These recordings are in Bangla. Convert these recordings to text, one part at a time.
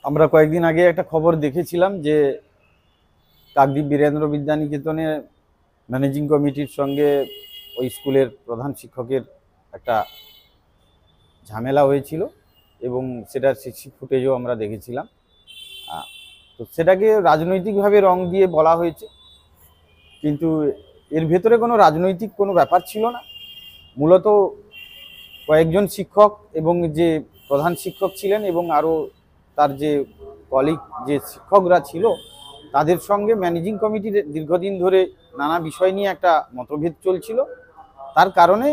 আমরা কয়েকদিন আগে একটা খবর দেখেছিলাম যে কাকদ্বীপ বীরেন্দ্র বিদ্যানিকেতনে ম্যানেজিং কমিটির সঙ্গে ওই স্কুলের প্রধান শিক্ষকের একটা ঝামেলা হয়েছিল এবং সেটার সিসি ফুটেজও আমরা দেখেছিলাম। তো সেটাকে রাজনৈতিকভাবে রং দিয়ে বলা হয়েছে, কিন্তু এর ভেতরে কোনো রাজনৈতিক কোনো ব্যাপার ছিল না। মূলত কয়েকজন শিক্ষক এবং যে প্রধান শিক্ষক ছিলেন এবং আরও তার যে কলিগ যে শিক্ষকরা ছিল তাদের সঙ্গে ম্যানেজিং কমিটির দীর্ঘদিন ধরে নানা বিষয় নিয়ে একটা মতভেদ চলছিল, তার কারণে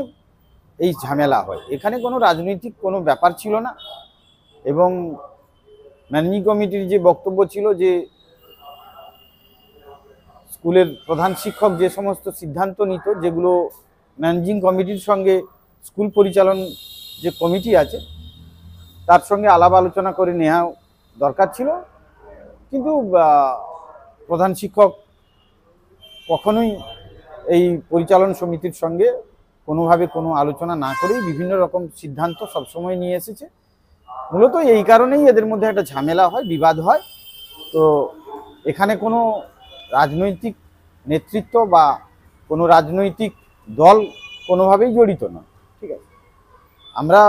এই ঝামেলা হয়। এখানে কোনো রাজনৈতিক কোনো ব্যাপার ছিল না এবং ম্যানেজিং কমিটির যে বক্তব্য ছিল যে স্কুলের প্রধান শিক্ষক যে সমস্ত সিদ্ধান্ত নিত, যেগুলো ম্যানেজিং কমিটির সঙ্গে স্কুল পরিচালন যে কমিটি আছে তার সঙ্গে আলাপ আলোচনা করে নেওয়া দরকার ছিল, কিন্তু প্রধান শিক্ষক কখনোই এই পরিচালন সমিতির সঙ্গে কোনোভাবে কোনো আলোচনা না করেই বিভিন্ন রকম সিদ্ধান্ত সবসময় নিয়ে এসেছে। মূলত এই কারণেই এদের মধ্যে একটা ঝামেলা হয়, বিবাদ হয়। তো এখানে কোনো রাজনৈতিক নেতৃত্ব বা কোনো রাজনৈতিক দল কোনোভাবেই জড়িত নয়, ঠিক আছে। আমরা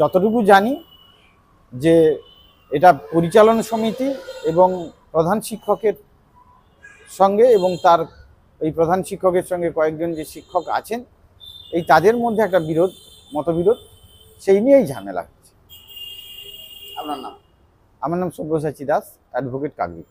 যতটুকু জানি যে এটা পরিচালন সমিতি এবং প্রধান শিক্ষকের সঙ্গে এবং তার এই প্রধান শিক্ষকের সঙ্গে কয়েকজন যে শিক্ষক আছেন এই তাদের মধ্যে একটা মতবিরোধ, সেই নিয়েই ঝামেলা হচ্ছে। আপনার নাম? আমার নাম সব্যসাচী দাস, অ্যাডভোকেট কাকদ্বীপ।